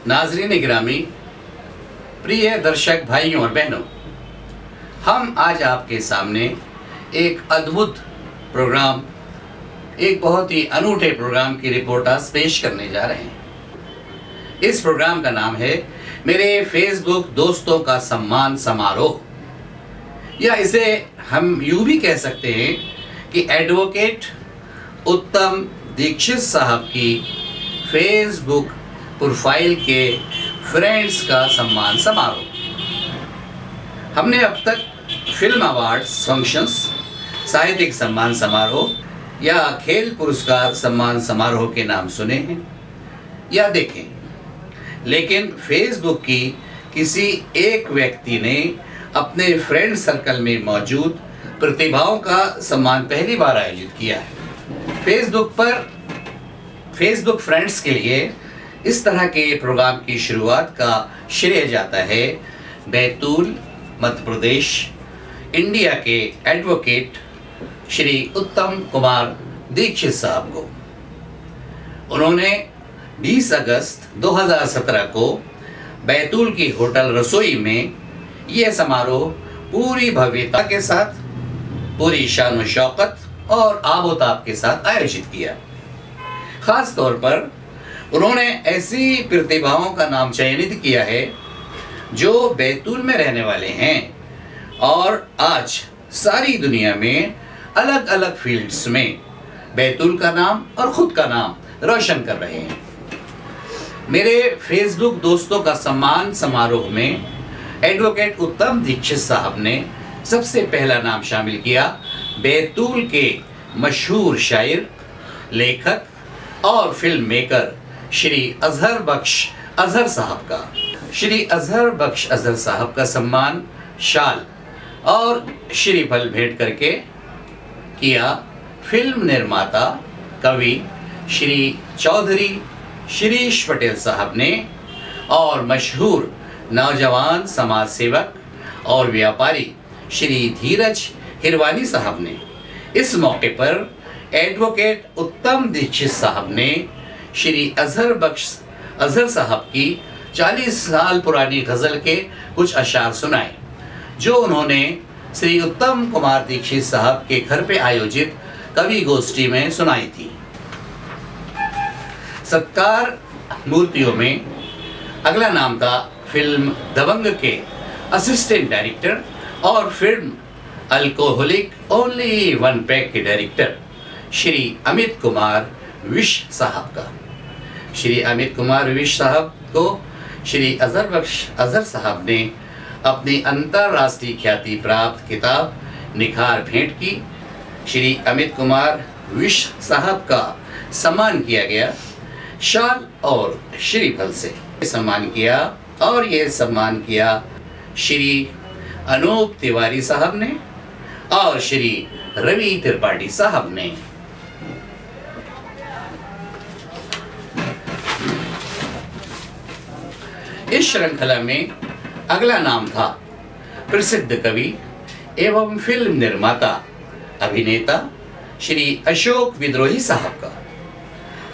नाज़रीन गिरामी, प्रिय दर्शक भाइयों और बहनों, हम आज आपके सामने एक अद्भुत प्रोग्राम, एक बहुत ही अनूठे प्रोग्राम की रिपोर्टाज पेश करने जा रहे हैं। इस प्रोग्राम का नाम है मेरे फेसबुक दोस्तों का सम्मान समारोह, या इसे हम यूँ भी कह सकते हैं कि एडवोकेट उत्तम दीक्षित साहब की फेसबुक प्रोफाइल के फ्रेंड्स का सम्मान समारोह। हमने अब तक फिल्म अवार्ड्स फंक्शंस, साहित्यिक सम्मान समारोह या खेल पुरस्कार सम्मान समारोह के नाम सुने हैं या देखें, लेकिन फेसबुक की किसी एक व्यक्ति ने अपने फ्रेंड सर्कल में मौजूद प्रतिभाओं का सम्मान पहली बार आयोजित किया है। फेसबुक फ्रेंड्स के लिए इस तरह के प्रोग्राम की शुरुआत का श्रेय जाता है बैतूल, मध्य प्रदेश, इंडिया के एडवोकेट श्री उत्तम कुमार दीक्षित साहब को। उन्होंने 20 अगस्त 2017 को बैतूल की होटल रसोई में यह समारोह पूरी भव्यता के साथ, पूरी शान व शौकत और आबोताब के साथ आयोजित किया। खास तौर पर उन्होंने ऐसी प्रतिभाओं का नाम चयनित किया है जो बैतूल में रहने वाले हैं और आज सारी दुनिया में अलग अलग फील्ड्स में बैतूल का नाम और ख़ुद का नाम रोशन कर रहे हैं। मेरे फेसबुक दोस्तों का सम्मान समारोह में एडवोकेट उत्तम दीक्षित साहब ने सबसे पहला नाम शामिल किया बैतूल के मशहूर शायर, लेखक और फिल्म मेकर श्री अजहर बख्श अजहर साहब का। श्री अजहर बख्श अजहर साहब का सम्मान शाल और श्रीफल भेंट करके किया फिल्म निर्माता, कवि श्री चौधरी शिरीष पटेल साहब ने और मशहूर नौजवान समाज सेवक और व्यापारी श्री धीरज हिरवानी साहब ने। इस मौके पर एडवोकेट उत्तम दीक्षित साहब ने श्री अजहर बख्श अजहर साहब की 40 साल पुरानी गज़ल के कुछ अशार सुनाए, जो उन्होंने श्री उत्तम कुमार दीक्षित साहब के घर पे आयोजित कवि गोष्ठी में सुनाई थी। सत्कार मूर्तियों में अगला नाम था फिल्म दबंग के असिस्टेंट डायरेक्टर और film alcoholic only one pack के डायरेक्टर श्री अमित कुमार विश साहब का। श्री अमित कुमार विश साहब को श्री अजहर बख्श अजहर साहब ने अपनी अंतर्राष्ट्रीय ख्याति प्राप्त किताब निखार भेंट की। श्री अमित कुमार विश साहब का सम्मान किया गया शाल और श्रीफल से सम्मान किया, और ये सम्मान किया श्री अनूप तिवारी साहब ने और श्री रवि त्रिपाठी साहब ने। इस श्रृंखला में अगला नाम था प्रसिद्ध कवि एवं फिल्म निर्माता अभिनेता श्री अशोक विद्रोही साहब का।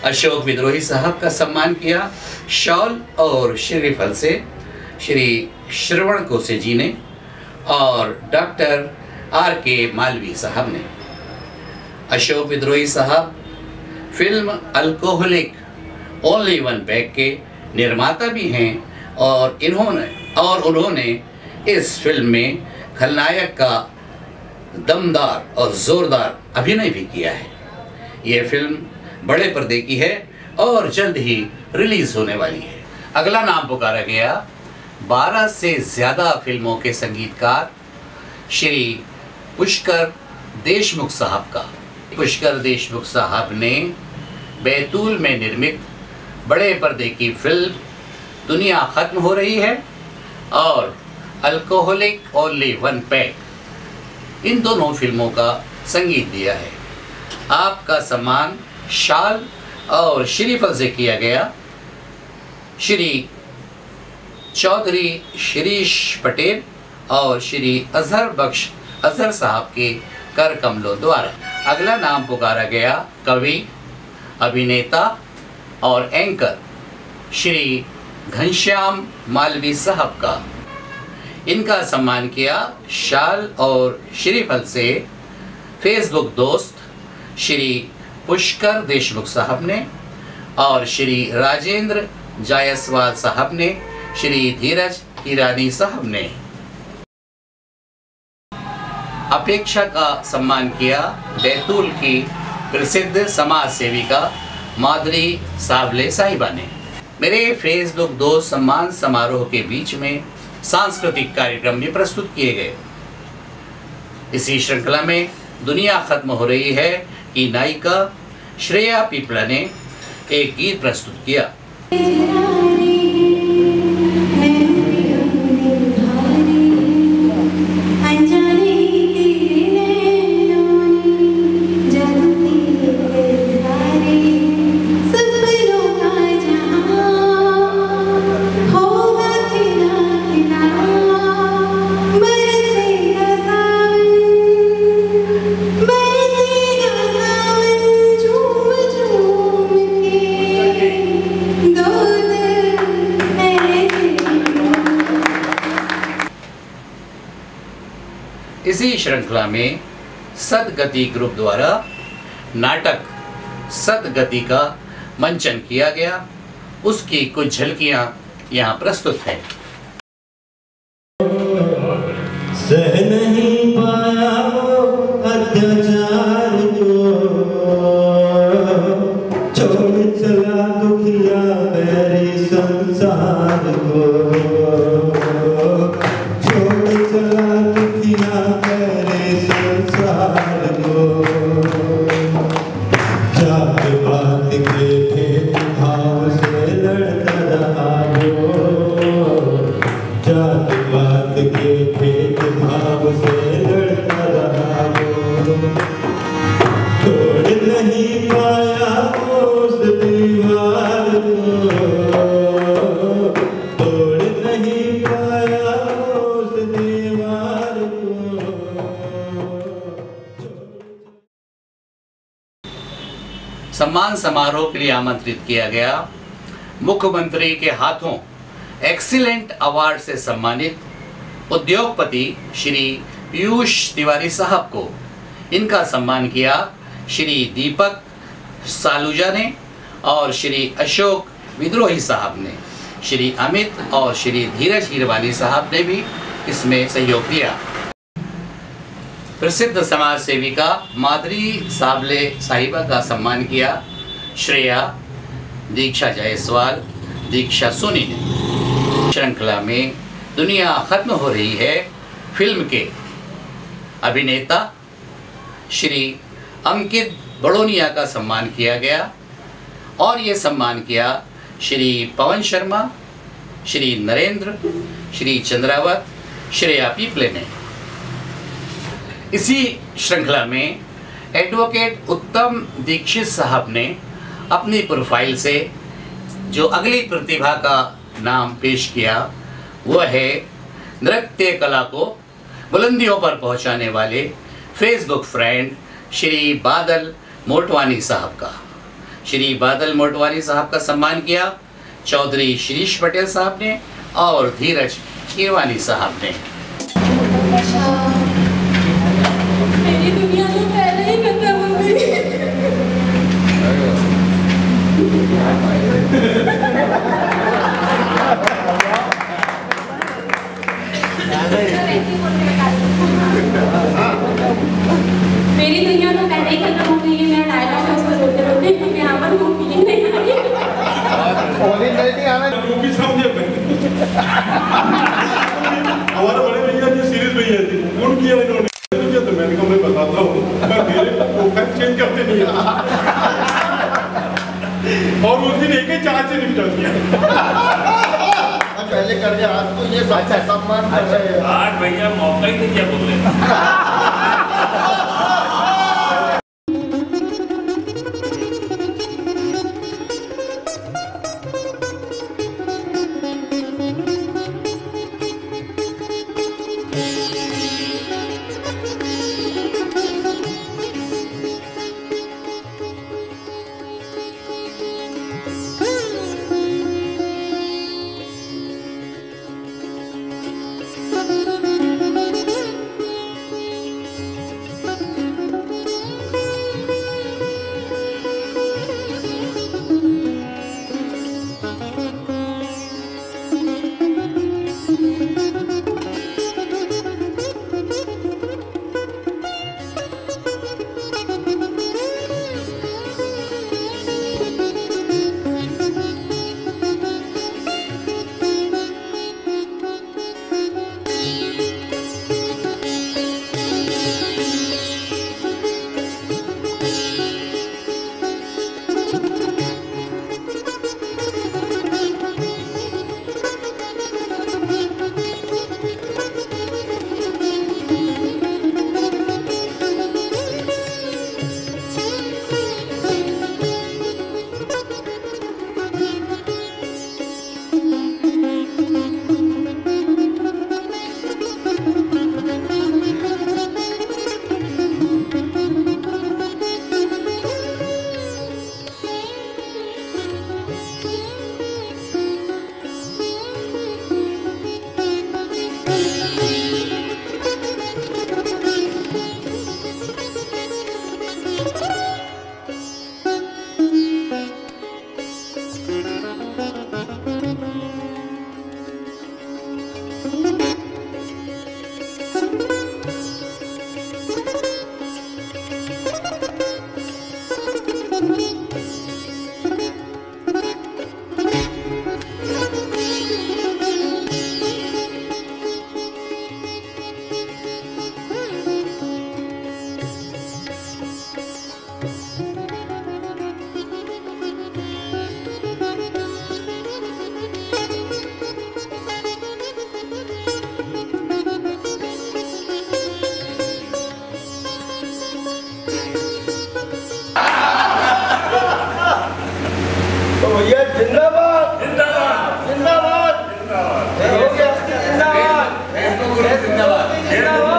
अशोक विद्रोही साहब का सम्मान किया शॉल और श्रीफल से श्री श्रवण कोसे जी ने और डॉक्टर R.K. मालवी साहब ने। अशोक विद्रोही साहब film alcoholic only one pack के निर्माता भी हैं और उन्होंने इस फिल्म में खलनायक का दमदार और ज़ोरदार अभिनय भी किया है। यह फिल्म बड़े पर्दे की है और जल्द ही रिलीज़ होने वाली है। अगला नाम पुकारा गया 12 से ज़्यादा फिल्मों के संगीतकार श्री पुष्कर देशमुख साहब का। पुष्कर देशमुख साहब ने बैतूल में निर्मित बड़े पर्दे की फिल्म दुनिया ख़त्म हो रही है और अल्कोहलिक ओनली वन पैक, इन दोनों फिल्मों का संगीत दिया है। आपका सम्मान शाल और श्रीफल से किया गया श्री चौधरी शिरीष पटेल और श्री अजहर बख्श अजहर साहब के कर कमलों द्वारा। अगला नाम पुकारा गया कवि, अभिनेता और एंकर श्री घनश्याम मालवी साहब का। इनका सम्मान किया शाल और श्रीफल से फेसबुक दोस्त श्री पुष्कर देशमुख साहब ने और श्री राजेंद्र जायसवाल साहब ने, श्री धीरज ईरानी साहब ने। अपेक्षा का सम्मान किया बैतूल की प्रसिद्ध समाज सेविका माधुरी सावले साहिबा ने। मेरे फेसबुक दोस्त सम्मान समारोह के बीच में सांस्कृतिक कार्यक्रम भी प्रस्तुत किए गए। इसी श्रृंखला में दुनिया खत्म हो रही है कि नायिका श्रेया पीपला ने एक गीत प्रस्तुत किया। इसी श्रृंखला में सदगति ग्रुप द्वारा नाटक सदगति का मंचन किया गया। उसकी कुछ झलकियां यहाँ प्रस्तुत है। सह नहीं पाया अत्याचार को, छोड़ चला दुखिया मेरे संसार को, छोड़ चला दुखिया मेरे संसार को। जात पात के भेदभाव से लड़ता रहा हो, जात पात के भेदभाव से लड़ता रहा हो। तोड़ नहीं पाया उस दीवार को, तोड़ नहीं पाया उस दीवार को। सम्मान समारोह के लिए आमंत्रित किया गया मुख्यमंत्री के हाथों एक्सीलेंट अवार्ड से सम्मानित उद्योगपति श्री पीयूष तिवारी साहब को। इनका सम्मान किया श्री दीपक सालूजा ने और श्री अशोक विद्रोही साहब ने। श्री अमित और श्री धीरज हीरवानी साहब ने भी इसमें सहयोग दिया। प्रसिद्ध समाज सेविका माधुरी सावले साहिबा का सम्मान किया श्रेया, दीक्षा जायसवाल, दीक्षा सोनी ने। श्रृंखला में दुनिया खत्म हो रही है फिल्म के अभिनेता श्री अंकित बड़ोनिया का सम्मान किया गया और ये सम्मान किया श्री पवन शर्मा, श्री नरेंद्र, श्री चंद्रावत, श्रेया पीपले ने। इसी श्रृंखला में एडवोकेट उत्तम दीक्षित साहब ने अपनी प्रोफाइल से जो अगली प्रतिभा का नाम पेश किया वह है नृत्य कला को बुलंदियों पर पहुंचाने वाले फेसबुक फ्रेंड श्री बादल मोटवानी साहब का। श्री बादल मोटवानी साहब का सम्मान किया चौधरी श्रीश पटेल साहब ने और धीरज हीरवानी साहब ने। मेरी दुनिया तो पहले ही खत्म हो गई। मेरी दुनिया तो पहले ही खत्म हो गई है। मैं डायलॉग है उसको रोते रोते यहाँ पर वो फीलिंग नहीं आ रही। हमारे बड़े भैया जो सीरीज भैया थी उनकी इन्होंने तो मैंने कहा मैं बताता हूँ मेरे प्रोफाइल चेंज करते नहीं है और उस दिन एक ही चार्ज से निपटा दिया। पहले कर दिया आज तो ये सम्मान आज भैया मौका ही नहीं क्या बोल रहे। भैया जिंदाबाद जिंदाबाद जिंदाबाद जिंदाबाद जिंदाबाद जिंदाबाद।